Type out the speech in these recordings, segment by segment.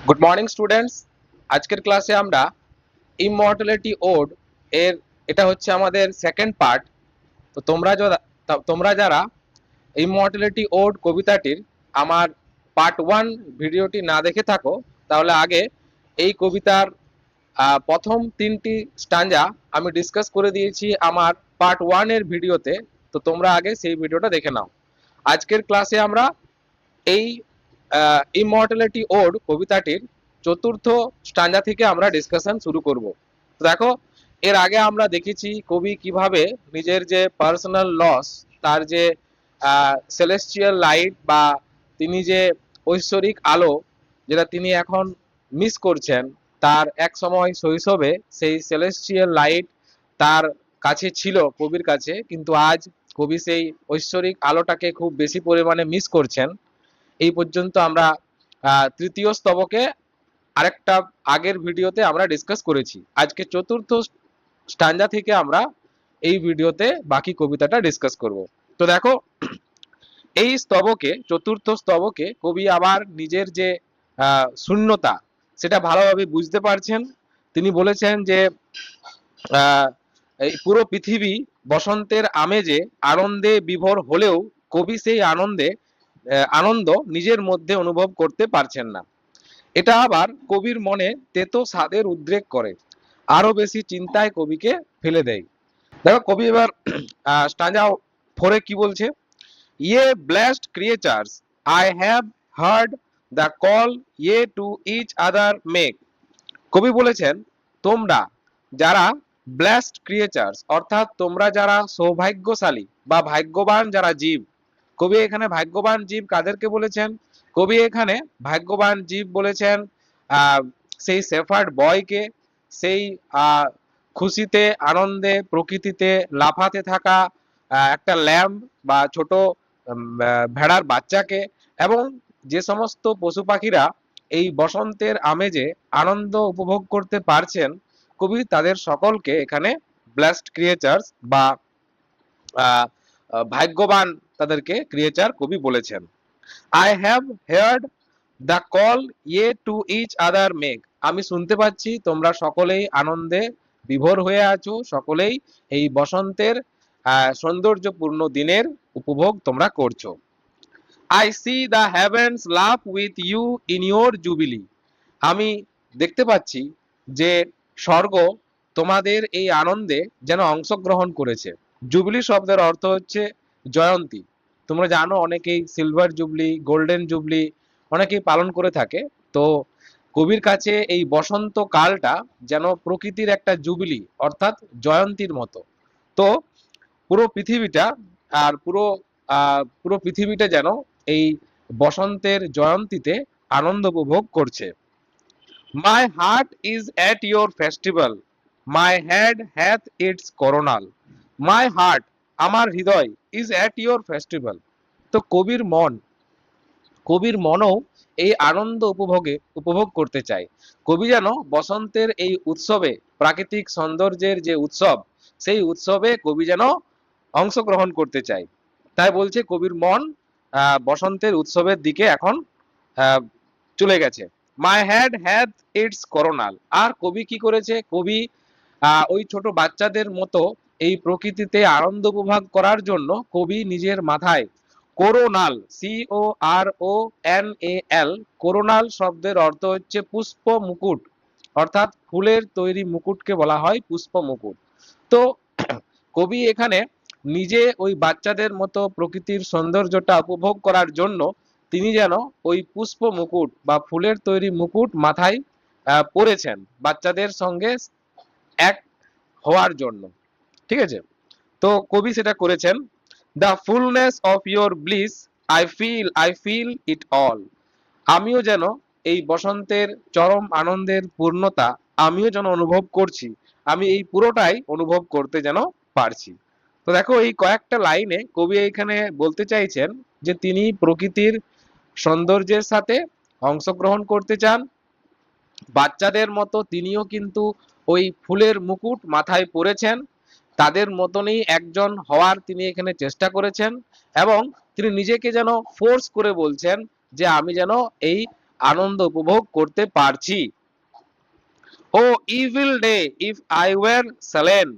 Good morning students. আজকের ক্লাসে আমরা ইমমর্টালিটি ওড এর এটা হচ্ছে আমাদের সেকেন্ড পার্ট। তো তোমরা যারা ইমমর্টালিটি ওড কবিতাটির আমার পার্ট 1 ভিডিওটি না দেখে থাকো, তাহলে আগে এই কবিতার প্রথম 3টি স্টাঞ্জা আমি ডিসকাস করে দিয়েছি আমার পার্ট 1 এর ভিডিওতে। তো তোমরা আগে সেই ভিডিওটা দেখে নাও। আজকের ক্লাসে আমরা এই ইমমর্টালিটি ওড কবিতাটির চতুর্থ স্টাঞ্জা থেকে আমরা ডিসকাশন শুরু করব। তো দেখো, এর আগে আমরা দেখেছি কবি কিভাবে নিজের যে পার্সোনাল লস, তার যে সেলেস্টিয়াল লাইট বা তিনি যে ঐশ্বরিক আলো যেটা তিনি এখন মিস করছেন, তার এক সময় শৈশবে সেই সেলেস্টিয়াল লাইট তার কাছে ছিল, কবির কাছে, কিন্তু আজ কবি সেই ঐশ্বরিক আলোটাকে খুব বেশি পরিমাণে মিস করছেন। এই পর্যন্ত আমরা তৃতীয় স্তবকে আরেকটা আগের ভিডিওতে আমরা ডিসকাস করেছি। আজকে চতুর্থ স্টাঞ্জা থেকে আমরা এই ভিডিওতে বাকি কবিতাটা ডিসকাস করব। তো দেখো, এই স্তবকে, চতুর্থ স্তবকে কবি আবার নিজের যে শূন্যতা সেটা ভালোভাবে বুঝতে পারছেন। তিনি বলেছেন যে এই পুরো পৃথিবী বসন্তের আমেজে আনন্দে বিভোর হলেও কবি সেই আনন্দ নিজের মধ্যে অনুভব করতে পারছেন না। এটা আবার কবির মনে তেতো স্বাদের উদ্রেক করে, আরো বেশি চিন্তায় কবিকে ফেলে দেয়। দেখো, কবি এবার স্টাঞ্জা 4 কি বলছে। ইয়ে blessed creatures, I have heard the call ইয়ে টু ইচ আদার মেক। কবি বলেছেন, তোমরা যারা ব্লেসড ক্রিয়েচার্স, অর্থাৎ তোমরা যারা সৌভাগ্যশালী বা ভাগ্যবান যারা জীব। কবি এখানে ভাগ্যবান জীব কাদেরকে বলেছেন? কবি এখানে ভাগ্যবান জীব বলেছেন সেই শেফার্ড বয়কে, সেই খুশিতে আনন্দে প্রকৃতিতে লাফাতে থাকা একটা ল্যাম্ব বা ছোট ভেড়ার বাচ্চাকে, এবং যে সমস্ত পশু পাখিরা এই বসন্তের আমেজে আনন্দ উপভোগ করতে পারছেন, কবি তাদের সকলকে এখানে ব্লেসড ক্রিয়েচার্স বা ভাগ্যবান তাদেরকে ক্রিয়েচার কবি বলেছেন। I have heard the call ইয়ে টু ইচ আদার মেক। আমি শুনতে পাচ্ছি তোমরা সকলেই আনন্দে বিভোর হয়ে আছো, সকলেই এই বসন্তের সৌন্দর্যপূর্ণ দিনের উপভোগ তোমরা করছো। I see the heavens love with you in your jubilee. আমি দেখতে পাচ্ছি যে স্বর্গ তোমাদের এই আনন্দে যেন অংশগ্রহণ করেছে। জুবিলি শব্দের অর্থ হচ্ছে জয়ন্তী। তোমরা জানো অনেকেই সিলভার জুবলি, গোল্ডেন জুবলি অনেকেই পালন করে থাকে। তো কবির কাছে এই বসন্ত কালটা যেন প্রকৃতির একটা জুবিলি, অর্থাৎ জয়ন্তীর মতো। তো পুরো পৃথিবীটা আর পুরো পৃথিবীটা যেন এই বসন্তের জয়ন্তীতে আনন্দ উপভোগ করছে। My heart is at your festival, my head hath it's coronal. My heart, আমার হৃদয়, ইজ এট ইয়োর ফেস্টিভ্যাল। তো কবির মনও এই আনন্দ উপভোগ করতে চায়। কবি যেন বসন্তের এই উৎসবে, প্রাকৃতিক সৌন্দর্যের যে উৎসব, সেই উৎসবে কবি যেন অংশগ্রহণ করতে চায়। তাই বলছে কবির মন বসন্তের উৎসবের দিকে এখন চলে গেছে। মাই হ্যাড হ্যাড ইটস করোনাল। আর কবি কি করেছে? কবি ওই ছোট বাচ্চাদের মতো এই প্রকৃতিতে আনন্দ উপভোগ করার জন্য কবি নিজের মাথায় কোরোনাল, CORONAL, কোরোনাল শব্দের অর্থ হচ্ছে পুষ্প মুকুট, অর্থাৎ ফুলের তৈরি মুকুটকে বলা হয় পুষ্প মুকুট। তো কবি এখানে নিজে ওই বাচ্চাদের মতো প্রকৃতির সৌন্দর্যটা উপভোগ করার জন্য তিনি যেন ওই পুষ্প মুকুট বা ফুলের তৈরি মুকুট মাথায় পরেছেন, বাচ্চাদের সঙ্গে এক হওয়ার জন্য। ঠিক আছে? তো কবি সেটা করেছেন। The fullness of your bliss, I feel it all. আমিও যেন এই বসন্তের চরম আনন্দের পূর্ণতা আমিও যেন অনুভব করছি, আমি এই পুরোটাই অনুভব করতে যেন পারছি। তো দেখো, এই কয়েকটা লাইনে কবি এইখানে বলতে চাইছেন যে তিনি প্রকৃতির সৌন্দর্যের সাথে অংশগ্রহণ করতে চান। বাচ্চাদের মতো তিনিও কিন্তু ওই ফুলের মুকুট মাথায় পরেছেন, তাদের মতনই একজন হওয়ার তিনি এখানে চেষ্টা করেছেন, এবং তিনি নিজেকে যেন ফোর্স করে বলছেন যে আমি যেন এই আনন্দ উপভোগ করতে পারছি। O evil day if I were sullen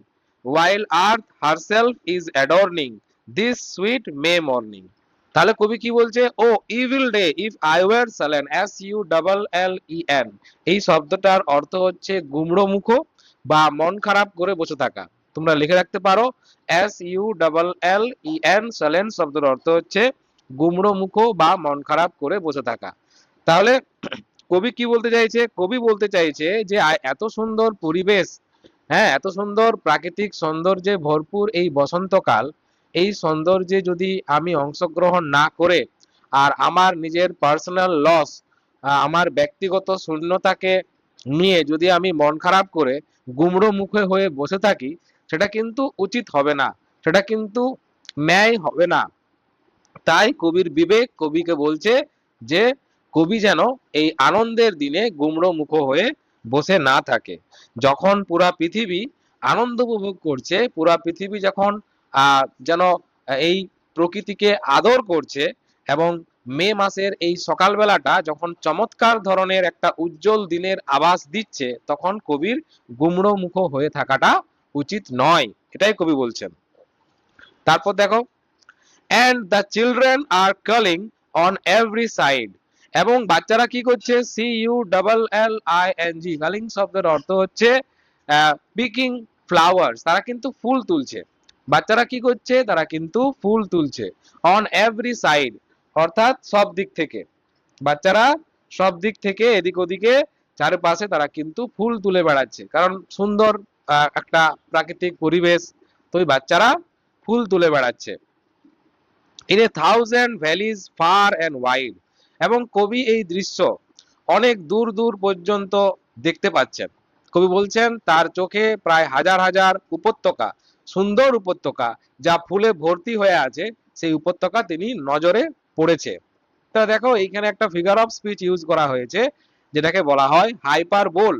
while earth herself is adorning this sweet May morning। তাহলে কবি কি বলছে, O evil day if I were sullen, SULLEN, এই শব্দটার অর্থ হচ্ছে গুমড়ো মুখ বা মন খারাপ করে বসে থাকা। তোমরা লিখে রাখতে পারো, SULLEN, স্যালেন শব্দের অর্থ হচ্ছে গুমড়ো মুখ বা মন খারাপ করে বসে থাকা। তাহলে কবি কি বলতে চাইছে, কবি বলতে চাইছে যে এত সুন্দর পরিবেশ, হ্যাঁ, এত সুন্দর প্রাকৃতিক সৌন্দর্যে ভরপুর এই বসন্তকাল, এই সৌন্দর্যে যদি আমি অংশগ্রহণ না করে আর আমার নিজের পার্সোনাল লস, আমার ব্যক্তিগত শূন্যতাকে নিয়ে যদি আমি মন খারাপ করে গুমড়ো মুখে হয়ে বসে থাকি, সেটা কিন্তু উচিত হবে না, সেটা কিন্তু ন্যায় হবে না। তাই কবির বিবেক কবিকে বলছে যে কবি যেন এই আনন্দের দিনে গুমড়ো মুখ হয়ে বসে না থাকে। যখন পুরা পৃথিবী আনন্দ উপভোগ করছে, পুরা পৃথিবী যখন যেন এই প্রকৃতিকে আদর করছে, এবং মে মাসের এই সকালবেলাটা যখন চমৎকার ধরনের একটা উজ্জ্বল দিনের আভাস দিচ্ছে, তখন কবির গুমড়ো মুখ হয়ে থাকাটা উচিত নয়, এটাই কবি বলছেন। তারপর দেখো, and the children are calling on every side, এবং বাচ্চারা কি করছে, CULLING, কালিং শব্দের অর্থ হচ্ছে পিকিং ফ্লাওয়ার্স, তারা কিন্তু ফুল তুলছে। বাচ্চারা কি করছে, তারা কিন্তু ফুল তুলছে। অন এভরি সাইড অর্থাৎ সব দিক থেকে, বাচ্চারা সব দিক থেকে এদিক ওদিকে চারপাশে তারা কিন্তু ফুল তুলে বেড়াচ্ছে, কারণ সুন্দর একটা প্রাকৃতিক পরিবেশ, তো ওই বাচ্চারা ফুল তুলে বেড়াচ্ছে। in a thousand valleys far and wide, এবং কবি এই দৃশ্য অনেক দূর দূর পর্যন্ত দেখতে পাচ্ছেন। কবি বলছেন তার চোখে প্রায় হাজার হাজার উপত্যকা, সুন্দর উপত্যকা যা ফুলে ভর্তি হয়ে আছে, সেই উপত্যকা তিনি নজরে পড়েছে। তা দেখো এইখানে একটা ফিগার অফ স্পিচ ইউজ করা হয়েছে, যেটাকে বলা হয় হাইপারবোল।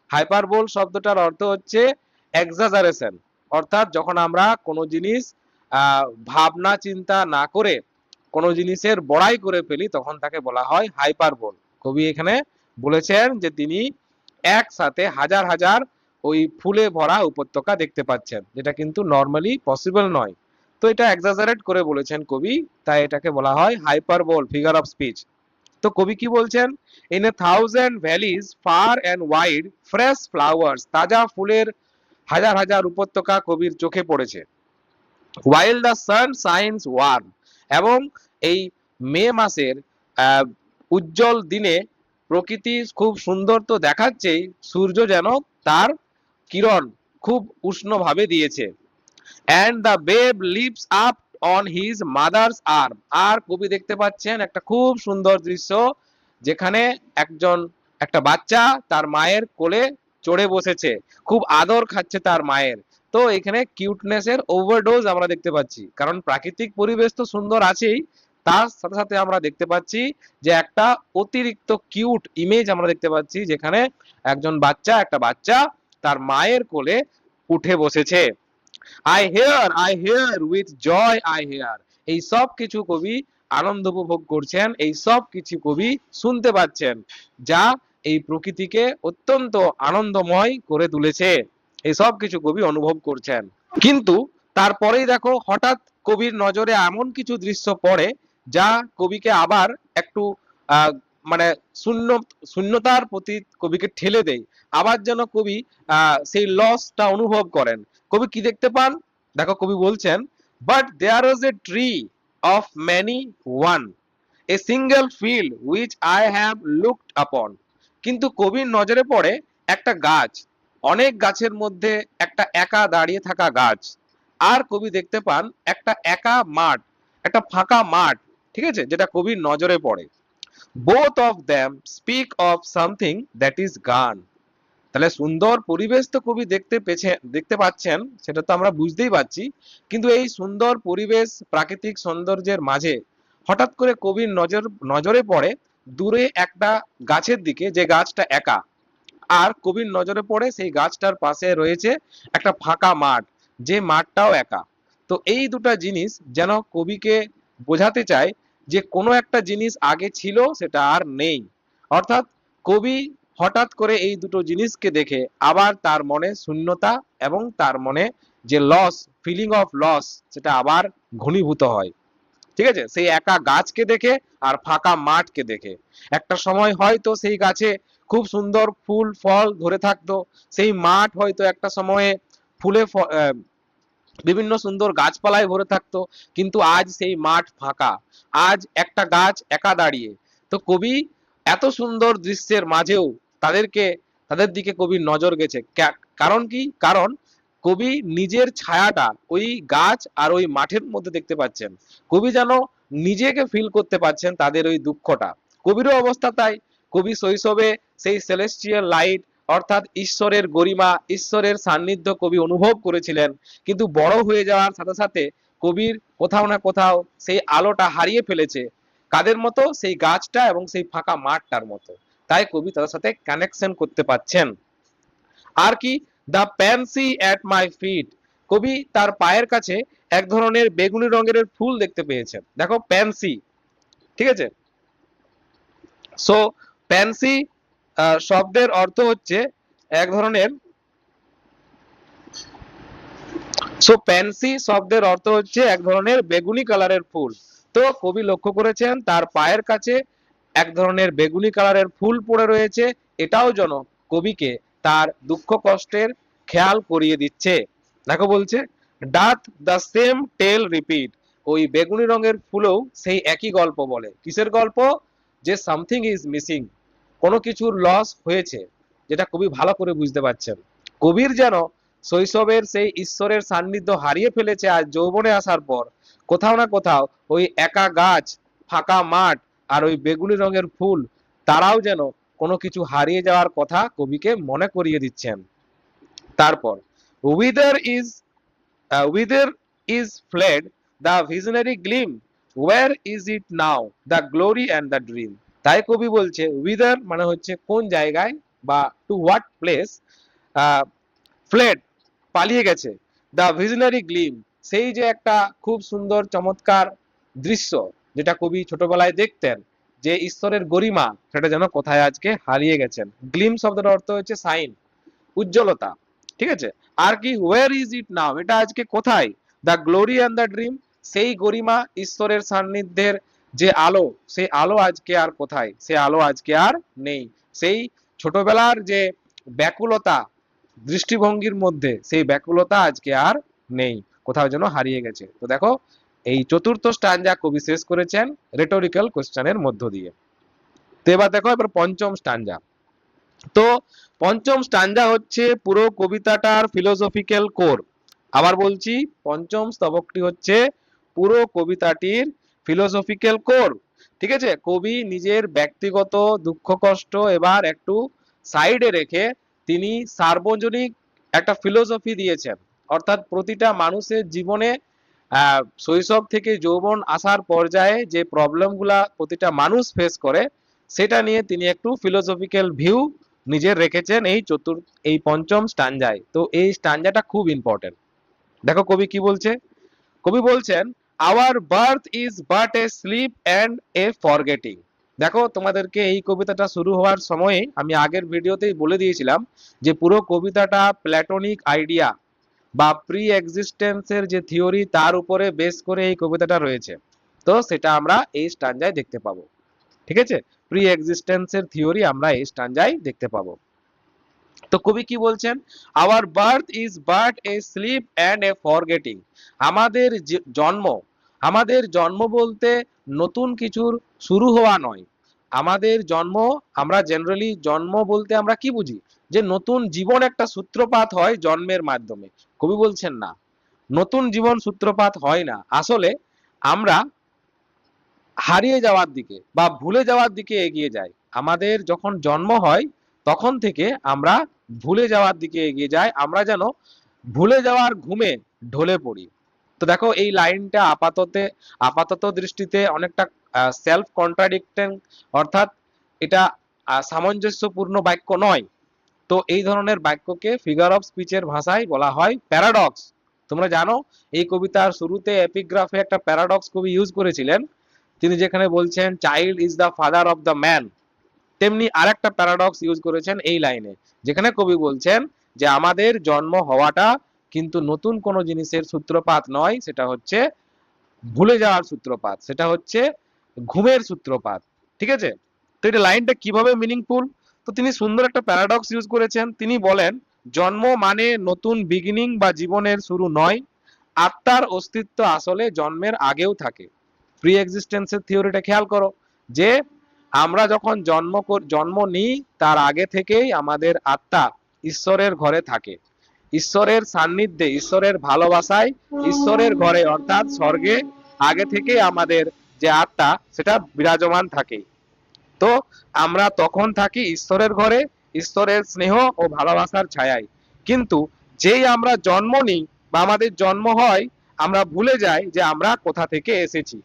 হাইপারবোল শব্দটার অর্থ হচ্ছে এক্সাজারেশন, অর্থাৎ যখন আমরা কোনো জিনিস ভাবনা চিন্তা না করে কোনো জিনিসের বড়াই করে ফেলি, তখন তাকে বলা হয় হাইপারবোল। কবি এখানে বলেছেন যে তিনি একসাথে হাজার হাজার ওই ফুলে ভরা উপত্যকা দেখতে পাচ্ছেন, যেটা কিন্তু নর্মালি পসিবল নয়। তো এটা এক্সাজারেট করে বলেছেন কবি, তাই এটাকে বলা হয় হাইপারবোল, ফিগার অফ স্পিচ। তো কবি কি বলছেন, in a thousand valleys far and wide fresh flowers, তাজা ফুলের হাজার হাজার উপত্যকা কবির চোখে পড়েছে। while the sun shines warm, এবং এই মে মাসের উজ্জ্বল দিনে প্রকৃতি খুব সুন্দর তো দেখাচ্ছেই, সূর্য যেন তার কিরণ খুব উষ্ণভাবে দিয়েছে। and the babe leaps up on his mother's arm, আর কবি দেখতে পাচ্ছেন একটা খুব সুন্দর দৃশ্য, যেখানে একটা বাচ্চা তার মায়ের কোলে চড়ে বসেছে, খুব আদর খাচ্ছে তার মায়ের। তো এখানে কিউটনেসের ওভারডোজ আমরা দেখতে পাচ্ছি, কারণ প্রাকৃতিক পরিবেশ তো সুন্দর আছেই, তার সাথে সাথে আমরা দেখতে পাচ্ছি যে একটা অতিরিক্ত কিউট ইমেজ আমরা দেখতে পাচ্ছি, যেখানে একটা বাচ্চা তার মায়ের কোলে উঠে বসেছে। I hear with joy I hear, এই সব কিছু কবি আনন্দ উপভোগ করছেন, এই সব কিছু কবি শুনতে পাচ্ছেন, যা এই প্রকৃতিকে অত্যন্ত আনন্দময় করে তুলেছে, এই সব কিছু কবি অনুভব করছেন। কিন্তু তারপরেই দেখো হঠাৎ কবির নজরে এমন কিছু দৃশ্য পড়ে, যা কবিকে আবার একটু আহ মানে শূন্যতার প্রতি কবিকে ঠেলে দেয়, আবার যেন কবি সেই লসটা অনুভব করেন। কবি কি দেখতে পান, দেখো কবি বলছেন, but there was a tree of many one, a single field which I have looked upon, কিন্তু কবির নজরে পড়ে একটা গাছ, অনেক গাছের মধ্যে একটা একা দাঁড়িয়ে থাকা গাছ। আর কবি দেখতে পান একটা একা মাঠ, একটা ফাঁকা মাঠ, ঠিক আছে, যেটা কবির নজরে পড়ে। both of them speak of something that is gone, তাহলে সুন্দর পরিবেশ তো কবি দেখতে পাচ্ছেন, সেটা তো আমরা বুঝতেই পারছি, কিন্তু এই সুন্দর পরিবেশ প্রাকৃতিক সৌন্দর্যের মাঝে হঠাৎ করে কবির নজরে পড়ে দূরে একটা গাছের দিকে, যে গাছটা একা, আর কবির নজরে পড়ে সেই গাছটার পাশে রয়েছে একটা ফাঁকা মাঠ, যে মাঠটাও একা। তো এই দুটা জিনিস যেন কবিকে বোঝাতে চায় যে কোনো একটা জিনিস আগে ছিল, সেটা আর নেই, অর্থাৎ কবি হঠাৎ করে এই দুটো জিনিসকে দেখে আবার তার মনে শূন্যতা এবং তার মনে যে লস, ফিলিং অফ লস, সেটা আবার ঘনীভূত হয়। ঠিক আছে, সেই একা গাছকে দেখে আর ফাঁকা মাঠকে দেখে। একটা সময় হয়তো সেই গাছে খুব সুন্দর ফুল ফল ধরে থাকতো, সেই মাঠ হয়তো একটা সময়ে ফুলে বিভিন্ন সুন্দর গাছপালায় ভরে থাকতো, কিন্তু আজ সেই মাঠ ফাঁকা, আজ একটা গাছ একা দাঁড়িয়ে। তো কবি এত সুন্দর দৃশ্যের মাঝেও তাদেরকে, তাদের দিকে কবির নজর গেছে। কারণ কি? কারণ কবি নিজের ছায়াটা ওই গাছ আর ওই মাঠের মধ্যে দেখতে পাচ্ছেন। কবি যেন নিজেকে ফিল করতে পারছেন তাদের ওই দুঃখটা। কবিরও অবস্থা তাই। কবি শৈশবে সেই সেলেস্টিয়াল লাইট, অর্থাৎ ঈশ্বরের গরিমা, ঈশ্বরের সান্নিধ্য কবি অনুভব করেছিলেন, কিন্তু বড় হয়ে যাওয়ার সাথে সাথে কবির কোথাও না কোথাও সেই আলোটা হারিয়ে ফেলেছে। কাদের মতো? সেই গাছটা এবং সেই ফাঁকা মাঠটার মতো। তাই কবি তাদের সাথে কানেকশন করতে পাচ্ছেন। আর কি? The pansy at my feet, কবি তার পায়ের কাছে এক ধরনের বেগুনি রঙের ফুল দেখতে পেয়েছেন। দেখো, প্যান্সি, ঠিক আছে। সো প্যান্সি শব্দের অর্থ হচ্ছে এক ধরনের, সো প্যান্সি শব্দের অর্থ হচ্ছে এক ধরনের বেগুনি কালারের ফুল। তো কবি লক্ষ্য করেছেন তার পায়ের কাছে এক ধরনের বেগুনি কালারের ফুল পড়ে রয়েছে। এটাও যেন কবিকে তার দুঃখ কষ্টের খেয়াল করিয়ে দিচ্ছে। দেখো বলছে, doth the same tale repeat, ওই বেগুনি রঙের ফুলও সেই একই গল্প বলে। কিসের গল্প? যে সামথিং ইজ মিসিং, কোনো কিছুর লস হয়েছে, যেটা কবি ভালো করে বুঝতে পারছেন। কবির যেন শৈশবের সেই ঈশ্বরের সান্নিধ্য হারিয়ে ফেলেছে আজ যৌবনে আসার পর। কোথাও না কোথাও ওই একা গাছ, ফাঁকা মাঠ আর ওই বেগুনি রঙের ফুল, তারাও যেন কোনো কিছু হারিয়ে যাওয়ার কথা কবিকে মনে করিয়ে দিচ্ছেন। তারপর, whither is whither is fled the visionary gleam, where is it now the glory and the dream. তাই কবি বলছে উইদার মানে হচ্ছে কোন জায়গায় বা টু হোয়াট প্লেস, ফ্লেড পালিয়ে গেছে, দ্য ভিশনারি গ্লিম সেই যে একটা খুব সুন্দর চমৎকার দৃশ্য যেটা কবি ছোটবেলায় দেখতেন, যে ঈশ্বরের গরিমা, সেটা যেন কোথায় আজকে হারিয়ে গেছেন। গ্লিম শব্দের অর্থ হচ্ছে সাইন, উজ্জ্বলতা। ঠিক আছে। আর কি? ওয়ার ইজ ইট নাও, এটা আজকে কোথায়? The glory and the dream, সেই গরিমা, ঈশ্বরের সান্নিধ্যের যে আলো, সেই আলো আজকে আর কোথায়? সে আলো আজকে আর নেই। সেই ছোটবেলার যে ব্যাকুলতা দৃষ্টিভঙ্গির মধ্যে, সেই ব্যাকুলতা আজকে আর নেই, কোথাও যেন হারিয়ে গেছে। তো দেখো, এই চতুর্থ স্ট্যাঞ্জা কবি শেষ করেছেন রেটোরিক্যাল কোশ্চেনের মধ্য দিয়ে। তো এবার দেখো, এবার পঞ্চম স্ট্যাঞ্জা। তো পঞ্চম স্ট্যাঞ্জা হচ্ছে পুরো কবিতাটার ফিলোসফিক্যাল কোর। আবার বলছি, পঞ্চম স্তবকটি হচ্ছে পুরো কবিতাটির ফিলোসফিক্যাল কোর। ঠিক আছে। কবি নিজের ব্যক্তিগত দুঃখ কষ্ট এবার একটু সাইডে রেখে তিনি সার্বজনীন একটা ফিলোসফি দিয়েছেন। অর্থাৎ প্রতিটা মানুষের জীবনে শৈশব থেকে যৌবন আসার পর্যায়ে যে প্রবলেমগুলা প্রতিটা মানুষ ফেস করে, সেটা নিয়ে তিনি একটু ফিলোসফিক্যাল ভিউ নিজের রেখেছেন এই পঞ্চম স্ট্যাঞ্জায়। তো এই স্ট্যাঞ্জাটা খুব ইম্পর্টেন্ট। দেখো কবি কি বলছে। কবি বলছেন, our birth is but a sleep and a forgetting. দেখো, তোমাদেরকে এই কবিতাটা শুরু হওয়ার সময়ে আমি আগের ভিডিওতেই বলে দিয়েছিলাম যে পুরো কবিতাটা প্ল্যাটোনিক আইডিয়া বা প্রি এক্সিস্টেন্সের যে থিওরি, তার উপরে বেস করে এই কবিতাটা রয়েছে। তো সেটা আমরা এই স্ট্যাঞ্জায় দেখতে পাবো। ঠিক আছে। প্রি এক্সিস্টেন্সের থিওরি আমরা এই স্ট্যাঞ্জায় দেখতে পাবো। তো কবি কি বলছেন? Our birth is but a sleep and a forgetting, আমাদের জন্ম, আমাদের জন্ম বলতে নতুন কিছুর শুরু হওয়া নয়। আমাদের জন্ম, আমরা জেনারেলি জন্ম বলতে আমরা কি বুঝি? যে নতুন জীবন একটা সূত্রপাত হয় জন্মের মাধ্যমে। কবি বলছেন না, নতুন জীবন সূত্রপাত হয় না। আসলে আমরা হারিয়ে যাওয়ার দিকে বা ভুলে যাওয়ার দিকে এগিয়ে যাই। আমাদের যখন জন্ম হয় তখন থেকে আমরা ভুলে যাওয়ার দিকে এগিয়ে যাই, আমরা যেন ভুলে যাওয়ার ঘুমে ঢলে পড়ি। তো দেখো, এই লাইনটা আপাতত দৃষ্টিতে অনেকটা সেলফ কন্ট্রাডিক্টিং, অর্থাৎ এটা সামঞ্জস্যপূর্ণ বাক্য নয়। তো এই ধরনের বাক্যকে ফিগার অফ স্পিচের ভাষায় বলা হয় প্যারাডক্স। তোমরা জানো, এই কবিতার শুরুতে এপিগ্রাফে একটা প্যারাডক্স কবি ইউজ করেছিলেন। তিনি যেখানে বলছেন, child is the father of the man, তেমনি আরেকটা প্যারাডক্স ইউজ করেছেন এই লাইনে, যেখানে কবি বলছেন যে আমাদের জন্ম হওয়াটা কিন্তু নতুন কোনো জিনিসের সূত্রপাত নয়, সেটা হচ্ছে ভুলে যাওয়ার সূত্রপাত, সেটা হচ্ছে ঘুমের সূত্রপাত। ঠিক আছে? তো এটা লাইনটা কিভাবে মিনিংফুল, তো তিনি সুন্দর একটা প্যারাডক্স ইউজ করেছেন। তিনি বলেন জন্ম মানে নতুন বিগিনিং বা জীবনের শুরু নয়, আত্মার অস্তিত্ব আসলে জন্মের আগেও থাকে। প্রি এক্সিস্টেন্সের থিওরিটা খেয়াল করো, যে আমরা যখন জন্ম নিই তার আগে থেকেই আমাদের আত্মা ঈশ্বরের ঘরে থাকে, ঈশ্বরের সান্নিধ্যে, ঈশ্বরের ভালোবাসায়, ঈশ্বরের ঘরে অর্থাৎ স্বর্গে আগে থেকেই আমাদের যে আত্মা সেটা বিরাজমান থাকে। তো আমরা তখন থাকি ঈশ্বরের ঘরে, ঈশ্বরের স্নেহ ও ভালোবাসার ছায়ায়। কিন্তু যেই আমরা জন্ম নিই বা আমাদের জন্ম হয়, আমরা ভুলে যাই যে আমরা কোথা থেকে এসেছি।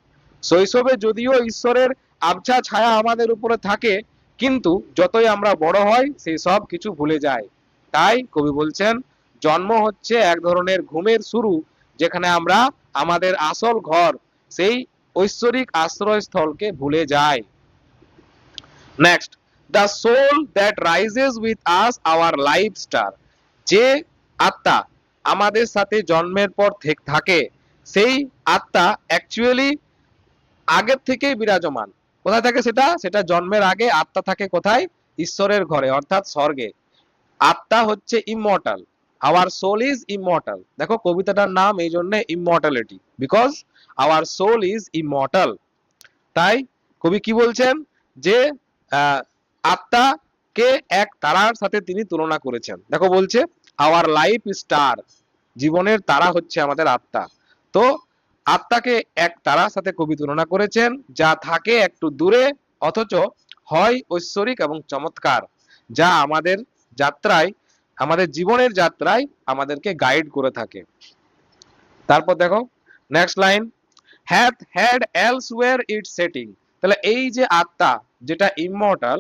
শৈশবে যদিও ঈশ্বরের আবছা ছায়া আমাদের উপরে থাকে, কিন্তু যতই আমরা বড় হই সেই সব কিছু ভুলে যায়। তাই কবি বলছেন জন্ম হচ্ছে এক ধরনের ঘুমের শুরু, যেখানে আমরা আমাদের আসল ঘর, সেই ঐশ্বরিক আশ্রয়স্থলকে ভুলে যাই। Next, the soul that rises with us our life star. যে আত্মা আমাদের সাথে জন্মের পর থাকে, সেই আত্মা অ্যাকচুয়ালি আগের থেকেই বিরাজমান। কোথায় থাকে সেটা? সেটা জন্মের আগে আত্মা থাকে কোথায়? ঈশ্বরের ঘরে অর্থাৎ স্বর্গে। আত্মা হচ্ছে immortal, our soul is immortal. দেখো কবিতাটার নাম এই জন্য immortality, because our soul is immortal. তাই কবি কি বলছেন, যে আত্মাকে এক তারার সাথে তিনি তুলনা করেছেন। দেখো বলছে আওয়ার লাইফ স্টার, জীবনের তারা হচ্ছে আমাদের আত্মা। তো আত্মাকে এক তারার সাথে কবি তুলনা করেছেন, যা থাকে একটু দূরে অথচ হয় ঐশ্বরিক এবং চমৎকার, যা আমাদের যাত্রায়, আমাদের জীবনের যাত্রায় আমাদেরকে গাইড করে থাকে। তারপর দেখো next line, hath had elsewhere its setting। তাহলে এই যে আত্মা যেটা ইমমর্টাল,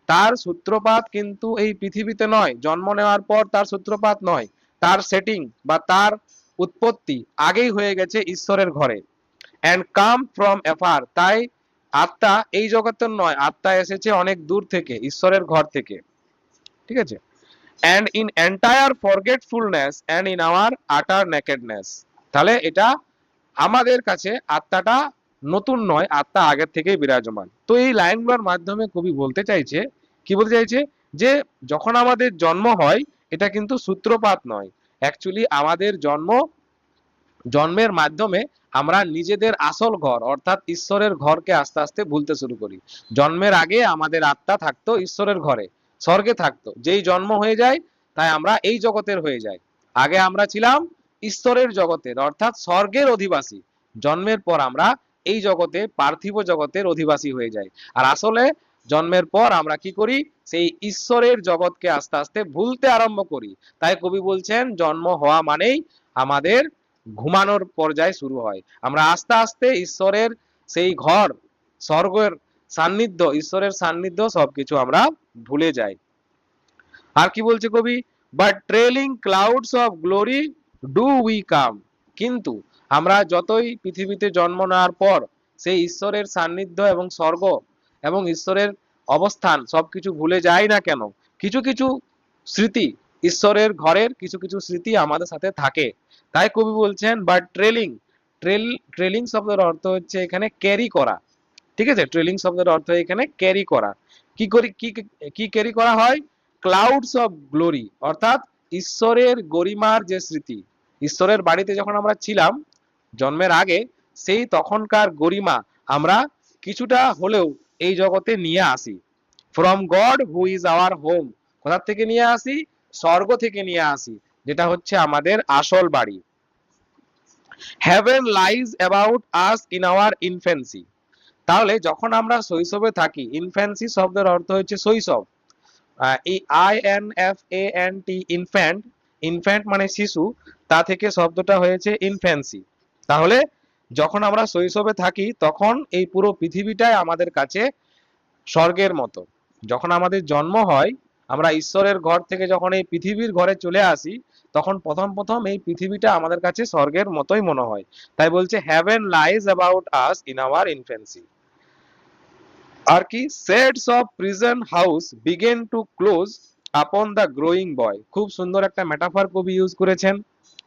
তার সূত্রপাত কিন্তু এই পৃথিবীতে নয়, জন্ম নেওয়ার পর তার সূত্রপাত নয়, তার সেটিং বা তার উৎপত্তি আগেই হয়ে গেছে ঈশ্বরের ঘরে। and come from afar, তাই আত্মা এই জগতের নয়, আত্মা এসেছে অনেক দূর থেকে, ঈশ্বরের ঘর থেকে। ঠিক আছে? and in entire forgetfulness and in our utter nakedness। তাহলে এটা আমাদের কাছে আত্মাটা নতুন নয়, আত্মা আগের থেকেই বিরাজমান। তো এই লাইনগুলোর মাধ্যমে কবি বলতে চাইছে, কি বলতে চাইছে, যে যখন আমাদের জন্ম হয় এটা কিন্তু সূত্রপাত নয়, অ্যাকচুয়ালি আমাদের জন্মের মাধ্যমে আমরা নিজেদের আসল ঘর অর্থাৎ ঈশ্বরের ঘরকে আস্তে আস্তে ভুলতে শুরু করি। জন্মের আগে আমাদের আত্মা থাকতো ঈশ্বরের ঘরে, স্বর্গে থাকতো। যেই জন্ম হয়ে যায় তাই আমরা এই জগতের হয়ে যাই। আগে আমরা ছিলাম ঈশ্বরের জগতের অর্থাৎ স্বর্গের অধিবাসী, জন্মের পর আমরা এই জগতে পার্থিব জগতের অধিবাসী হয়ে যাই। আর আসলে জন্মের পর আমরা কি করি, সেই ঈশ্বরের জগৎকে আস্তে আস্তে ভুলতে আরম্ভ করি। তাই কবি বলছেন জন্ম হওয়া মানেই আমাদের ঘুমানোর পর্যায় শুরু হয়, আমরা আস্তে আস্তে ঈশ্বরের সেই ঘর, স্বর্গের সান্নিধ্য, ঈশ্বরের সান্নিধ্য সবকিছু আমরা ভুলে যাই। আর কি বলছে কবি, but trailing clouds of glory do we come. কিন্তু আমরা যতই পৃথিবীতে জন্ম নেওয়ার পর সেই ঈশ্বরের সান্নিধ্য এবং স্বর্গ এবং ঈশ্বরের অবস্থান সবকিছু ভুলে যাই না কেন, কিছু কিছু স্মৃতি, ঈশ্বরের ঘরের কিছু কিছু স্মৃতি আমাদের সাথে থাকে। তাই কবি বলছেন বাট ট্রেলিং, ট্রেলিং শব্দের অর্থ হচ্ছে এখানে ক্যারি করা। ঠিক আছে? ট্রেলিং শব্দের অর্থ এখানে ক্যারি করা। কি করি, কি ক্যারি করা হয়? ক্লাউডস অফ গ্লোরি, অর্থাৎ ঈশ্বরের গরিমার যে স্মৃতি, ঈশ্বরের বাড়িতে যখন আমরা ছিলাম জন্মের আগে, সেই তখনকার গরিমা আমরা কিছুটা হলেও এই জগতে নিয়ে আসি। From god who is our home, কোথা থেকে নিয়ে আসি? স্বর্গ থেকে নিয়ে আসি, যেটা হচ্ছে আমাদের আসল বাড়ি। Heaven lies about us in our infancy. তাহলে যখন আমরা শৈশবে থাকি, ইনফ্যান্সি শব্দের অর্থ হচ্ছে শৈশব, এই INFANT, ইনফ্যান্ট, ইনফ্যান্ট মানে শিশু, তা থেকে শব্দটা হয়েছে ইনফ্যান্সি। তাহলে যখন আমরা শৈশবে থাকি তখন এই পুরো পৃথিবীটাই আমাদের কাছে স্বর্গের মতো। যখন আমাদের জন্ম হয়, আমরা ঈশ্বরের ঘর থেকে যখন এই পৃথিবীর ঘরে চলে আসি, তখন প্রথম প্রথম এই পৃথিবীটা আমাদের কাছে স্বর্গের মতোই মনে হয়। তাই বলছে heaven lies about us in our infancy. আর কি, shades of prison house begin to close upon the growing boy. খুব সুন্দর একটা মেটাফর কবি ইউজ করেছেন।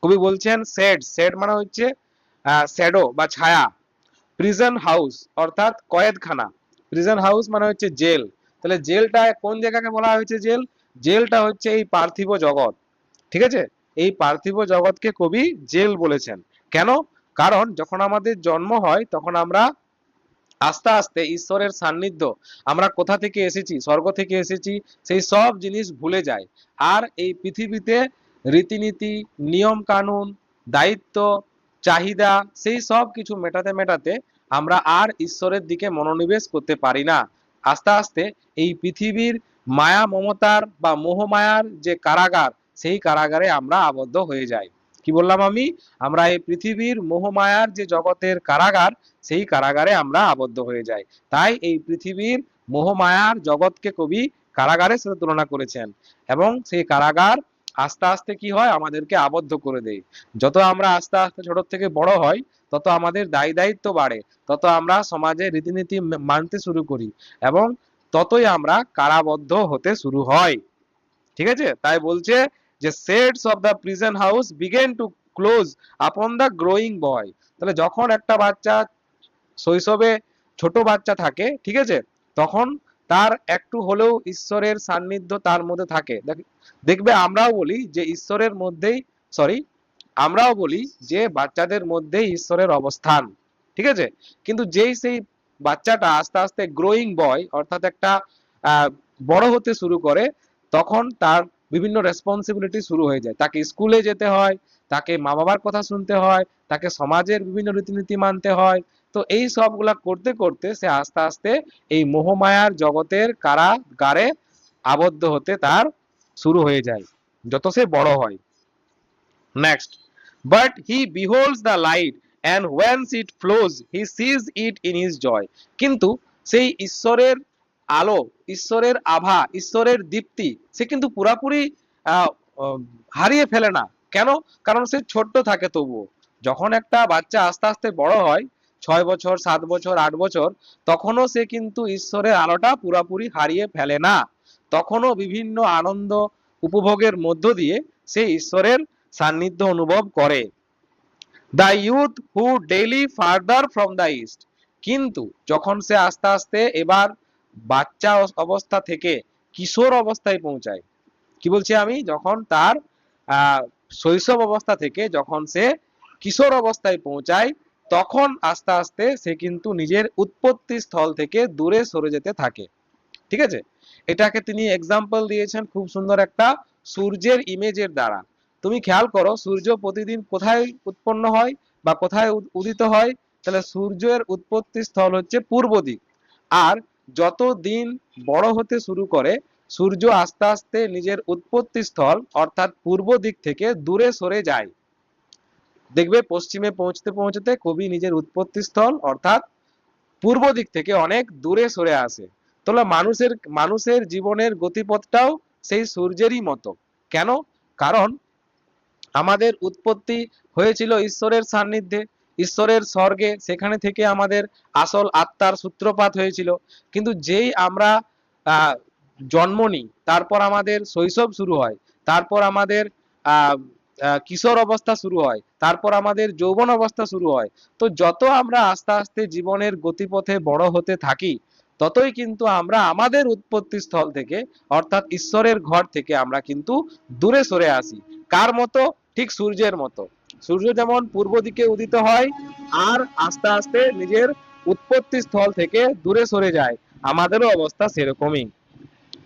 কবি বলছেন সেট, সেট মানে হচ্ছে শ্যাডো বা ছায়া, প্রিজন হাউস অর্থাৎ কয়েদখানা, প্রিজন হাউস মানে হচ্ছে জেল। তাহলে জেলটা কোন জায়গাকে বলা হয়েছে জেল? জেলটা হচ্ছে এই পার্থিব জগৎ, ঠিক আছে? এই পার্থিব জগৎকে কবি জেল বলেছেন। কেন? কারণ যখন আমাদের জন্ম হয় তখন আমরা আস্তে আস্তে ঈশ্বরের সান্নিধ্য, আমরা কোথা থেকে এসেছি, স্বর্গ থেকে এসেছি, সেই সব জিনিস ভুলে যায়। আর এই পৃথিবীতে রীতিনীতি, নিয়ম কানুন, দায়িত্ব, চাহিদা, সেই সব কিছু মেটাতে মেটাতে আমরা আর ঈশ্বরের দিকে মনোনিবেশ করতে পারি না। আস্তে আস্তে এই পৃথিবীর মায়া মমতার বা মোহমায়ার যে কারাগার, সেই কারাগারে আমরা আবদ্ধ হয়ে যাই। কি বললাম আমি? আমরা এই পৃথিবীর মোহমায়ার যে জগতের কারাগার, সেই কারাগারে আমরা আবদ্ধ হয়ে যাই। তাই এই পৃথিবীর মোহমায়ার জগৎকে কবি কারাগারের সাথে তুলনা করেছেন, এবং সেই কারাগার আস্তে আস্তে কি হয়, আমাদেরকে আবদ্ধ করে দেয়। যত আমরা আস্তে আস্তে ছোট থেকে বড় হয়, তত আমাদের দায় দায়িত্ব বাড়ে, তত আমরা সমাজে রীতিনীতি মানতে শুরু করি, এবং ততই আমরা কারাবদ্ধ হতে শুরু হয়। ঠিক আছে? তাই বলছে যে shades of the prison house begin to close upon the growing boy. তাহলে যখন একটা বাচ্চা শৈশবে ছোট বাচ্চা থাকে, ঠিক আছে, তখন তার একটু হলেও ঈশ্বরের সান্নিধ্য তার মধ্যে থাকে। দেখবে আমরাও বলি যে ঈশ্বরের মধ্যেই, সরি, আমরাও বলি যে বাচ্চাদের মধ্যেই ঈশ্বরের অবস্থান, ঠিক আছে? কিন্তু যেই সেই বাচ্চাটা আস্তে আস্তে গ্রোয়িং বয় অর্থাৎ একটা আহ, বড় হতে শুরু করে, তখন তার বিভিন্ন রেসপন্সিবিলিটি শুরু হয়ে যায়। তাকে স্কুলে যেতে হয়, তাকে মা বাবার কথা শুনতে হয়, তাকে সমাজের বিভিন্ন রীতিনীতি মানতে হয়। তো এই সবগুলা করতে করতে সে আস্তে আস্তে এই মোহমায়ার জগতের কারাগারে আবদ্ধ হতে তার শুরু হয়ে যায় যত সে বড় হয়। Next, but he beholds the light and whence it flows he sees it in his joy. কিন্তু সেই ঈশ্বরের আলো, ঈশ্বরের আভা, ঈশ্বরের দীপ্তি সে কিন্তু পুরাপুরি আহ, আহ, হারিয়ে ফেলে না। কেন? কারণ সে ছোট্ট থাকে তবুও। যখন একটা বাচ্চা আস্তে আস্তে বড় হয়, 6 বছর, 7 বছর, 8 বছর, তখনও সে কিন্তু ঈশ্বরের আলোটা পুরাপুরি হারিয়ে ফেলে না। তখনও বিভিন্ন আনন্দ উপভোগের মধ্য দিয়ে সে ঈশ্বরের সান্নিধ্য অনুভব করে। The youth who daily further from the east. কিন্তু যখন সে আস্তে আস্তে এবার বাচ্চা অবস্থা থেকে কিশোর অবস্থায় পৌঁছায়, কি বলছি আমি, যখন তার শৈশব অবস্থা থেকে যখন সে কিশোর অবস্থায় পৌঁছায়, তখন আস্তে আস্তে সে কিন্তু নিজের উৎপত্তি স্থল থেকে দূরে সরে যেতে থাকে। ঠিক আছে? এটাকে তিনি এক্সাম্পল দিয়েছেন খুব সুন্দর একটা সূর্যের ইমেজের দ্বারা। তুমি খেয়াল করো সূর্য প্রতিদিন কোথায় উৎপন্ন হয় বা কোথায় উদিত হয়? তাহলে সূর্যের উৎপত্তি স্থল হচ্ছে পূর্ব দিক। আর যত দিন বড় হতে শুরু করে, সূর্য আস্তে আস্তে নিজের উৎপত্তি স্থল অর্থাৎ পূর্ব দিক থেকে দূরে সরে যায়। দেখবে পশ্চিমে পৌঁছতে পৌঁছতে কবি নিজের উৎপত্তি স্থল অর্থাৎ পূর্ব দিক থেকে অনেক দূরে সরে আসে। তাহলে মানুষের মানুষের জীবনের গতিপথটাও সেই সূর্যেরই মতো। কেন? কারণ আমাদের উৎপত্তি হয়েছিল ঈশ্বরের সান্নিধ্যে, ঈশ্বরের স্বর্গে, সেখানে থেকে আমাদের আসল আত্মার সূত্রপাত হয়েছিল। কিন্তু যেই আমরা আহ জন্ম নিই, তারপর আমাদের শৈশব শুরু হয়, তারপর আমাদের আহ কিশোর অবস্থা শুরু হয়, তারপর আমাদের যৌবন অবস্থা শুরু হয়। তো যত আমরা আস্তে আস্তে জীবনের গতিপথে বড় হতে থাকি, ততই কিন্তু আমরা আমাদের উৎপত্তি স্থল থেকে অর্থাৎ ঈশ্বরের ঘর থেকে আমরা কিন্তু দূরে সরে আসি। কার মতো? ঠিক সূর্যের মতো। সূর্য যেমন পূর্ব দিকে উদিত হয় আর আস্তে আস্তে নিজের উৎপত্তি স্থল থেকে দূরে সরে যায়, আমাদেরও অবস্থা সেরকমই।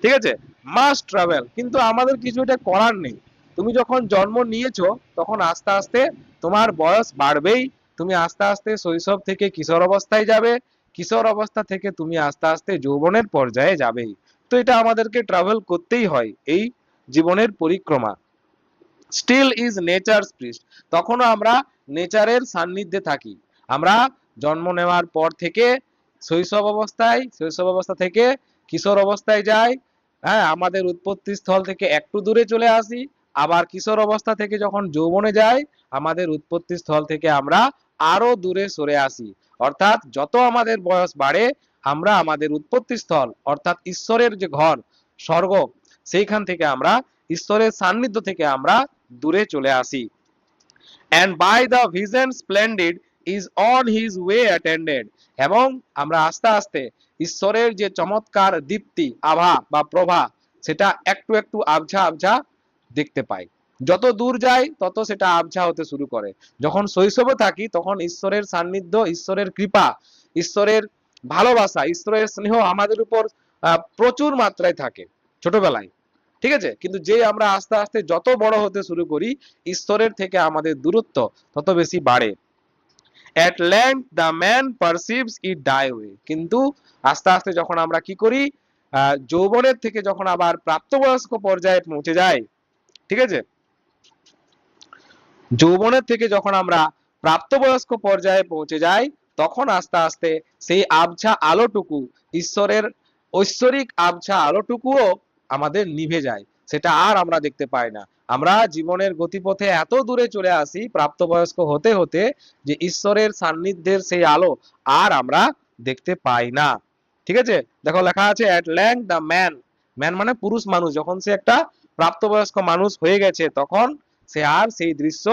ঠিক আছে? মাস্ট ট্রাভেল, কিন্তু আমাদের কিছু এটা করার নেই। তুমি যখন জন্ম নিয়েছো, তখন আস্তে আস্তে তোমার বয়স বাড়বেই। তুমি আস্তে আস্তে শৈশব থেকে কিশোর অবস্থায় যাবে, কিশোর অবস্থা থেকে তুমি আস্তে আস্তে যৌবনের পর্যায়ে যাবেই। তো এটা আমাদেরকে ট্রাভেল করতেই হয়, এই জীবনের পরিক্রমা। স্টিল ইজ নেচার প্রিস্ট, তখনও আমরা নেচারের সান্নিধ্যে থাকি। আমরা জন্ম নেওয়ার পর থেকে শৈশব অবস্থা থেকে কিশোর অবস্থায় যাই, হ্যাঁ, আমাদের উৎপত্তি স্থল থেকে একটু দূরে চলে আসি, আবার কিশোর অবস্থা থেকে যখন যৌবনে যাই, আমাদের উৎপত্তি স্থল থেকে আমরা আরো দূরে সরে আসি। অর্থাৎ যত আমাদের বয়স বাড়ে, আমরা আমাদের উৎপত্তি স্থল অর্থাৎ ঈশ্বরের যে ঘর স্বর্গ সেইখান থেকে আমরা ঈশ্বরের সান্নিধ্য থেকে আমরা দূরে চলে আসি। and by the vision splendid is on his way attended, এবং আমরা আস্তে আস্তে ঈশ্বরের যে চমৎকার দীপ্তি আভা বা প্রভা সেটা একটু একটু আবঝা আবঝা দেখতে পাই। যত দূর যাই তত সেটা আবঝা হতে শুরু করে। যখন শৈশবে থাকি তখন ঈশ্বরের সান্নিধ্য, ঈশ্বরের কৃপা, ঈশ্বরের ভালোবাসা, ঈশ্বরের স্নেহ আমাদের উপর প্রচুর মাত্রায় থাকে ছোটবেলায়, ঠিক আছে। কিন্তু যে আমরা আস্তে আস্তে যত বড় হতে শুরু করি ঈশ্বরের থেকে আমাদের দূরত্ব তত বেশি বাড়ে। at length the man perceives it die away, কিন্তু আস্তে আস্তে যখন আমরা কি করি যৌবনের থেকে যখন আবার প্রাপ্তবয়স্ক পর্যায়ে পৌঁছে যাই, ঠিক আছে, যৌবনের থেকে যখন আমরা প্রাপ্তবয়স্ক পর্যায়ে পৌঁছে যাই তখন আস্তে আস্তে সেই আবছা আলোটুকু, ঈশ্বরের ঐশ্বরিক আবছা আলোটুকুও আমাদের নিভে যায়, সেটা আর আমরা দেখতে পাই না। আমরা জীবনের গতিপথে এত দূরে চলে আসি প্রাপ্তবয়স্ক হতে হতে যে ঈশ্বরের সান্নিধ্যের সেই আলো আর আমরা দেখতে পাই না, ঠিক আছে। দেখো লেখা আছে at length the man, man মানে পুরুষ মানুষ, যখন সে একটা প্রাপ্তবয়স্ক মানুষ হয়ে গেছে তখন সে আর সেই দৃশ্য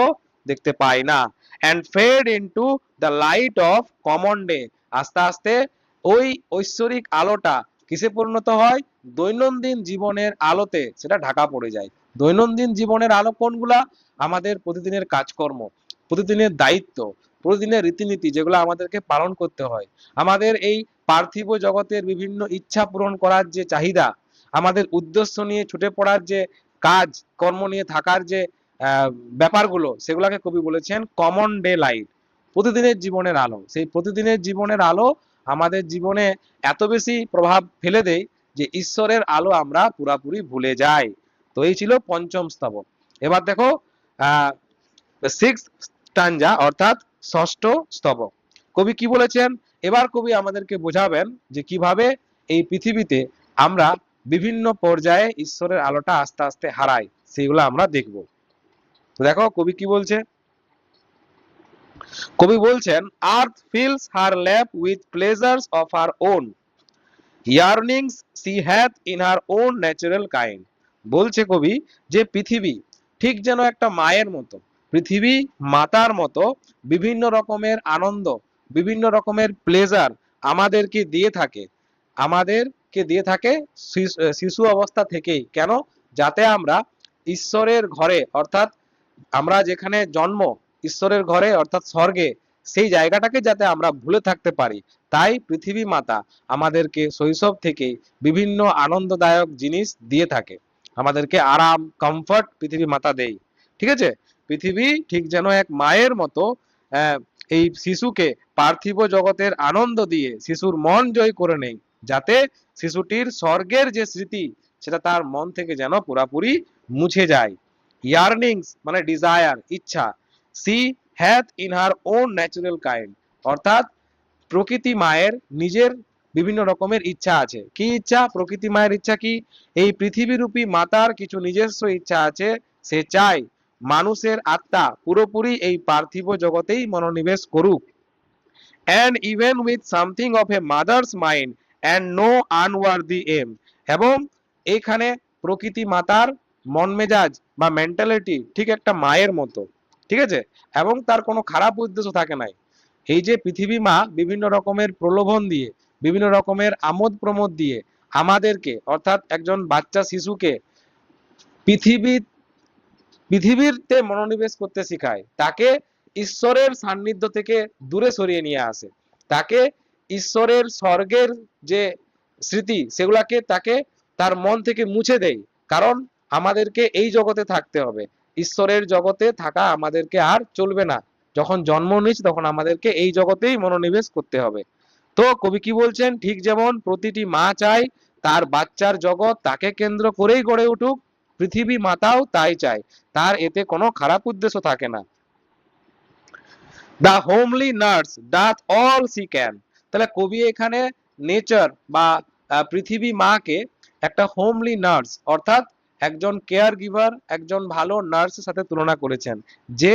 দেখতে পায় না। and fade into the light of common day, আস্তে আস্তে ওই ঐশ্বরিক আলোটা কিসে পরিণত হয়, দৈনন্দিন জীবনের আলোতে সেটা ঢাকা পড়ে যায়। দৈনন্দিন জীবনের আলো কোনগুলা, আমাদের প্রতিদিনের কাজকর্ম, প্রতিদিনের দায়িত্ব, প্রতিদিনের রীতিনীতি যেগুলো আমাদেরকে পালন করতে হয়, আমাদের এই পার্থিব জগতের বিভিন্ন ইচ্ছা পূরণ করার যে চাহিদা, আমাদের উদ্দেশ্য নিয়ে ছুটে পড়ার যে কাজ কর্ম নিয়ে থাকার যে ব্যাপারগুলো, সেগুলোকে কবি বলেছেন কমন ডে লাইট, প্রতিদিনের জীবনের আলো। সেই প্রতিদিনের জীবনের আলো আমাদের জীবনে এত বেশি প্রভাব ফেলে দেয় যে ঈশ্বরের আলো আমরা পুরাপুরি ভুলে যাই। তো এই ছিল পঞ্চম স্তবক। এবার দেখো সিক্স স্টাঞ্জা অর্থাৎ ষষ্ঠ স্তবক, কবি কি বলেছেন, এবার কবি আমাদেরকে বোঝাবেন যে কিভাবে এই পৃথিবীতে আমরা বিভিন্ন পর্যায়ে ঈশ্বরের আলোটা আস্তে আস্তে হারাই, সেগুলো আমরা দেখব। তো দেখো কবি কি বলছে, কবি বলছেন earth fills her lap with pleasures of her own, yearnings she hath in her own natural kind. বলছে কবি যে পৃথিবী ঠিক যেন একটা মায়ের মতো, পৃথিবী মাতার মতো বিভিন্ন রকমের আনন্দ, বিভিন্ন রকমের প্লেজার আমাদেরকে দিয়ে থাকে, আমাদেরকে দিয়ে থাকে শিশু অবস্থা থেকেই। কেন, যাতে আমরা ঈশ্বরের ঘরে অর্থাৎ আমরা যেখানে জন্ম ঈশ্বরের ঘরে অর্থাৎ স্বর্গে, সেই জায়গাটাকে যাতে আমরা ভুলে থাকতে পারি। তাই পৃথিবী মাতা আমাদেরকে শৈশব থেকে বিভিন্ন আনন্দদায়ক জিনিস দিয়ে থাকে, আমাদেরকে আরাম কমফর্ট পৃথিবী মাতা দেয়, ঠিক আছে। পৃথিবী ঠিক যেন এক মায়ের মতো এই শিশুকে পার্থিব জগতের আনন্দ দিয়ে শিশুর মন জয় করে নেই, যাতে শিশুটির স্বর্গের যে স্মৃতি সেটা তার মন থেকে যেন পুরাপুরি মুছে যায়। ইয়ার্নিংস মানে ডিজায়ার, ইচ্ছা, she hath in her own natural kind, অর্থাৎ প্রকৃতি মায়ের নিজের বিভিন্ন রকমের ইচ্ছা আছে। কি ইচ্ছা, প্রকৃতি মায়ের ইচ্ছা কি, এই পৃথিবীরূপী মাতার কিছু নিজস্ব ইচ্ছা আছে, সে চায় মানুষের আত্মা পুরোপুরি এই পার্থিব জগতেই মনোনিবেশ করুক, and even with something of a mother's mind and no unworthy aim, এবং এখানে প্রকৃতি মাতার মন মেজাজ বা মেন্টালিটি ঠিক একটা মায়ের মতো, ঠিক আছে, এবং তার কোনো খারাপ উদ্দেশ্য থাকে নাই। এই যে পৃথিবী মা বিভিন্ন রকমের প্রলোভন দিয়ে, বিভিন্ন রকমের আমোদ প্রমোদ দিয়ে আমাদেরকে অর্থাৎ একজন বাচ্চা শিশুকে পৃথিবীতে মনোনিবেশ করতে শেখায়, তাকে ঈশ্বরের সান্নিধ্য থেকে দূরে সরিয়ে নিয়ে আসে, তাকে ঈশ্বরের স্বর্গের যে স্মৃতি সেগুলাকে তাকে তার মন থেকে মুছে দেয়। কারণ আমাদেরকে এই জগতে থাকতে হবে, ঈশ্বরের জগতে থাকা আমাদেরকে আর চলবে না। যখন জন্ম নিচ্ছি তখন আমাদেরকে এই জগতেই মনোনিবেশ করতে হবে। তো কবি কি বলছেন, ঠিক যেমন প্রতিটি মা চায় তার বাচ্চার জগৎ তাকে কেন্দ্র করেই গড়ে উঠুক, পৃথিবী মাতাও তাই চায়, তার এতে কোনো খারাপ উদ্দেশ্য থাকে না। The homely nurse doth all she can, তাহলে কবি এখানে নেচার বা পৃথিবী মাকে একটা হোমলি নার্স অর্থাৎ একজন কেয়ার গিভার, একজন ভালো নার্সের সাথে তুলনা করেছেন, যে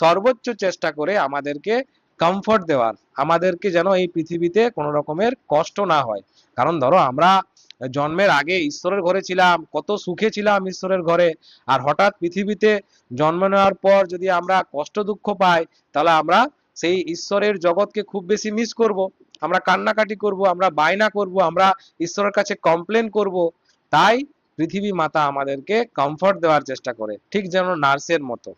সর্বোচ্চ চেষ্টা করে আমাদেরকে কমফর্ট দেওয়ার, আমাদেরকে যেন এই পৃথিবীতে কোনো রকমের কষ্ট না হয়। কারণ ধরো আমরা জন্মের আগে ঈশ্বরের ঘরে ছিলাম, কত সুখে ছিলাম ঈশ্বরের ঘরে, আর হঠাৎ পৃথিবীতে জন্ম নেওয়ার পর যদি আমরা কষ্ট দুঃখ পাই, তাহলে আমরা সেই ঈশ্বরের জগৎকে খুব বেশি মিস করব, আমরা কান্নাকাটি করব, আমরা বায়না করব, আমরা ঈশ্বরের কাছে কমপ্লেন করব। তাই পৃথিবী মাতা আমাদেরকে কমফর্ট দেওয়ার চেষ্টা করে, ঠিক যেন নার্সের মতো।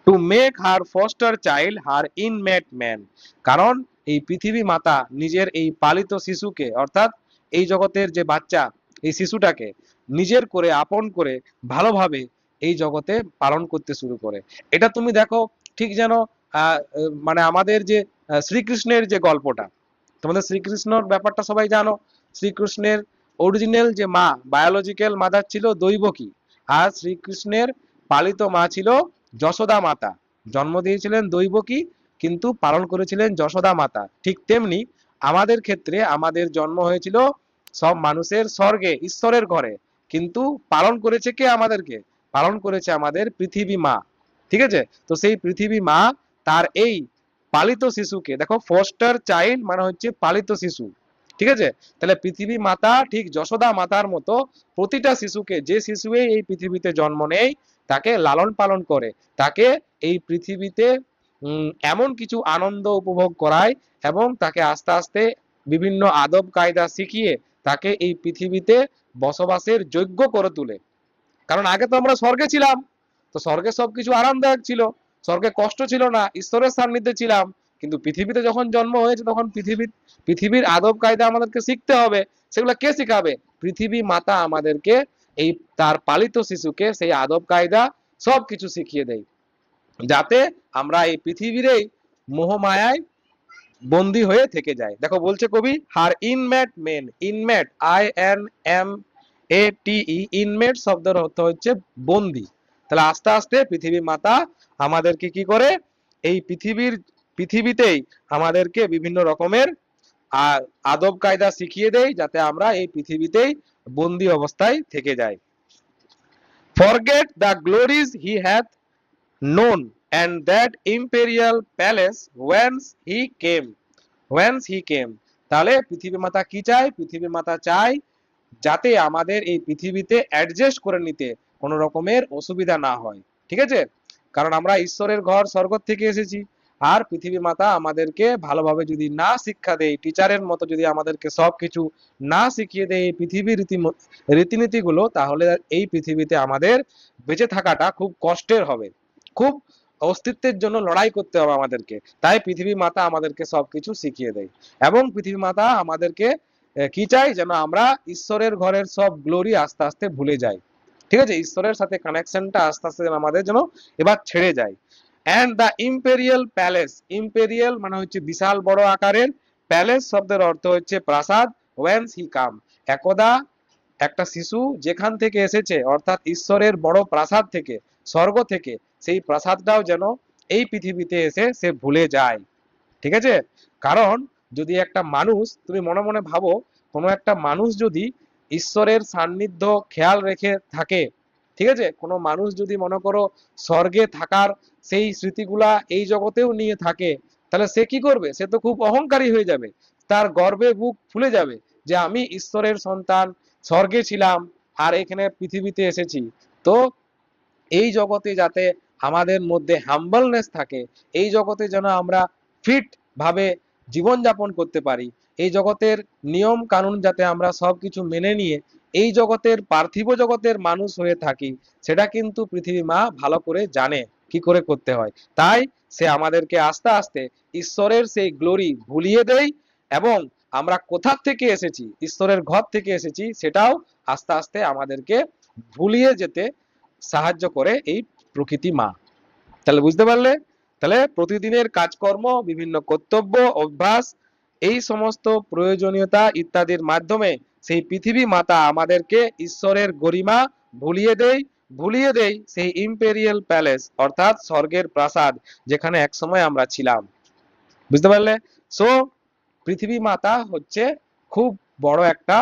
To make her foster child her inmate man, কারণ এই পৃথিবী মাতা নিজের এই পালিত শিশুকে, অর্থাৎ এই জগতের যে বাচ্চা, এই শিশুটাকে নিজের করে আপন করে ভালোভাবে এই জগতে পালন করতে শুরু করে। এটা তুমি দেখো, ঠিক যেন মানে আমাদের যে শ্রীকৃষ্ণের যে গল্পটা, তোমাদের শ্রীকৃষ্ণর ব্যাপারটা সবাই জানো। শ্রীকৃষ্ণের অরিজিনাল যে মা, বায়োলজিক্যাল মাদার ছিল দৈবকী, আর শ্রীকৃষ্ণের পালিত মা ছিল যশোদা মাতা। জন্ম দিয়েছিলেন দৈবকী, কিন্তু পালন করেছিলেন যশোদা মাতা। ঠিক তেমনি আমাদের ক্ষেত্রে আমাদের জন্ম হয়েছিল সব মানুষের স্বর্গে, ঈশ্বরের ঘরে, কিন্তু পালন করেছে কে আমাদেরকে? পালন করেছে আমাদের পৃথিবী মা। ঠিক আছে? তো সেই পৃথিবী মা তার এই পালিত শিশুকে, দেখো ফস্টার চাইল্ড মানে হচ্ছে পালিত শিশু, ঠিক আছে? তাহলে পৃথিবী মাতা ঠিক যশোদা মাতার মতো প্রতিটা শিশুকে, যে শিশু এই পৃথিবীতে জন্ম নেয়, তাকে লালন পালন করে, তাকে এই পৃথিবীতে এমন কিছু আনন্দ উপভোগ করায়, এবং তাকে আস্তে আস্তে বিভিন্ন আদব কায়দা শিখিয়ে তাকে এই পৃথিবীতে বসবাসের যোগ্য করে তোলে। কারণ আগে তো আমরা স্বর্গে ছিলাম, তো স্বর্গে সবকিছু আরামদায়ক ছিল, স্বর্গে কষ্ট ছিল না, ঈশ্বরের সান্নিধ্যে ছিলাম। কিন্তু পৃথিবীতে যখন জন্ম হয়েছে, তখন পৃথিবীর আদব কায়দা আমাদেরকে শিখতে হবে। সেগুলো কে শিখাবে? পৃথিবী মাতা আমাদেরকে এই তার পালিত শিশুকে সেই আদব কায়দা সবকিছু শিখিয়ে দেয়, যাতে আমরা এই পৃথিবীর এই মোহমায়ায় বন্দী হয়ে থেকে যায়। দেখো বলছে কবি, হার ইনম্যাট মেন, ইনম্যাট INMATE, ইনমেট শব্দের অর্থ হচ্ছে বন্দী। তাহলে আস্তে আস্তে পৃথিবী মাতা আমাদেরকে কি করে, এই পৃথিবীতেই আমাদেরকে বিভিন্ন রকমের আদব কায়দা শিখিয়ে দেয়, যাতে আমরা এই পৃথিবীতেই বন্দী অবস্থায় থেকে যাই। Forget the glories he hath known and that imperial palace whence he came। তাহলে পৃথিবী মাতা কি চায়? পৃথিবী মাতা চায় যাতে আমাদের এই পৃথিবীতে অ্যাডজাস্ট করে নিতে কোনো রকমের অসুবিধা না হয়। ঠিক আছে? কারণ আমরা ঈশ্বরের ঘর স্বর্গ থেকে এসেছি, আর পৃথিবী মাতা আমাদেরকে ভালোভাবে যদি না শিক্ষা দেয়, টিচারের মতো যদি আমাদেরকে সবকিছু না শিখিয়ে দেয় এই পৃথিবীর রীতিনীতিগুলো, তাহলে এই পৃথিবীতে আমাদের বেঁচে থাকাটা খুব কষ্টের হবে, খুব অস্তিত্বের জন্য লড়াই করতে হবে আমাদেরকে। তাই পৃথিবী মাতা আমাদেরকে সবকিছু শিখিয়ে দেয়, এবং পৃথিবী মাতা আমাদেরকে কি চাই? যেন আমরা ঈশ্বরের ঘরের সব গ্লোরি আস্তে আস্তে ভুলে যাই। ঠিক আছে? ঈশ্বরের সাথে কানেকশনটা আস্তে আস্তে আমাদের যেন এবার ছেড়ে যায়। And the imperial palace, imperial মানে হচ্ছে বিশাল বড় আকারের, প্যালেস শব্দের অর্থ হচ্ছে প্রাসাদ। ওয়েন্স হি কাম, একদা একটা শিশু যেখান থেকে এসেছে, অর্থাৎ ঈশ্বরের বড় প্রাসাদ থেকে, স্বর্গ থেকে, সেই প্রাসাদটাও যেন এই পৃথিবীতে এসে সে ভুলে যায়। ঠিক আছে? কারণ যদি একটা মানুষ, তুমি মনে মনে ভাবো, কোনো একটা মানুষ যদি ঈশ্বরের সান্নিধ্য খেয়াল রেখে থাকে, ঠিক আছে, কোনো মানুষ যদি মনে করো স্বর্গে থাকার সেই স্মৃতিগুলা এই জগতেও নিয়ে থাকে, তাহলে সে কি করবে? সে তো খুব অহংকারী হয়ে যাবে, তার গর্বে বুক ফুলে যাবে যে আমি ঈশ্বরের সন্তান, স্বর্গে ছিলাম, আর এখানে পৃথিবীতে এসেছি। তো এই জগতে যাতে আমাদের মধ্যে হাম্বলনেস থাকে, এই জগতে যেন আমরা ফিট ভাবে জীবনযাপন করতে পারি, এই জগতের নিয়ম কানুন যাতে আমরা সবকিছু মেনে নিয়ে এই জগতের পার্থিব জগতের মানুষ হয়ে থাকি, সেটা কিন্তু পৃথিবী মা ভালো করে জানে কি করে করতে হয়। তাই সে আমাদেরকে আস্তে আস্তে ঈশ্বরের সেই গ্লোরি ভুলিয়ে দেয়, এবং আমরা কোথা থেকে এসেছি, ঈশ্বরের ঘর থেকে এসেছি, সেটাও আস্তে আস্তে আমাদেরকে ভুলিয়ে যেতে সাহায্য করে এই প্রকৃতি মা। তাহলে বুঝতে পারলে? তাহলে প্রতিদিনের কাজকর্ম, বিভিন্ন কর্তব্য, অভ্যাস, এই সমস্ত প্রয়োজনীয়তা ইত্যাদির মাধ্যমে সেই পৃথিবী মাতা আমাদেরকে ঈশ্বরের গরিমা ভুলিয়ে দেয় সেই ইম্পেরিয়াল প্যালেস, অর্থাৎ স্বর্গের প্রাসাদ, যেখানে একসময় আমরা ছিলাম। বুঝতে পারলে? সো পৃথিবী মাতা হচ্ছে খুব বড় একটা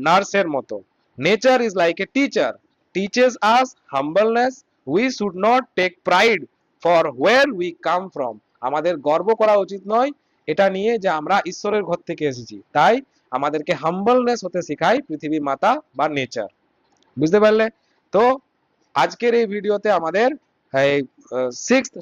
নার্সের মতো। Nature is like a teacher, teaches us humbleness, we should not take pride for where we come from। আমাদের গর্ব করা উচিত নয় এটা নিয়ে যে আমরা ঈশ্বরের ঘর থেকে এসেছি। তাই আমাদেরকে হাম্বলনেস হতে শেখায় পৃথিবী মাতা বা নেচার। বুঝতে পারলে? তো আজকের এই ভিডিওতে আমাদের এই 6th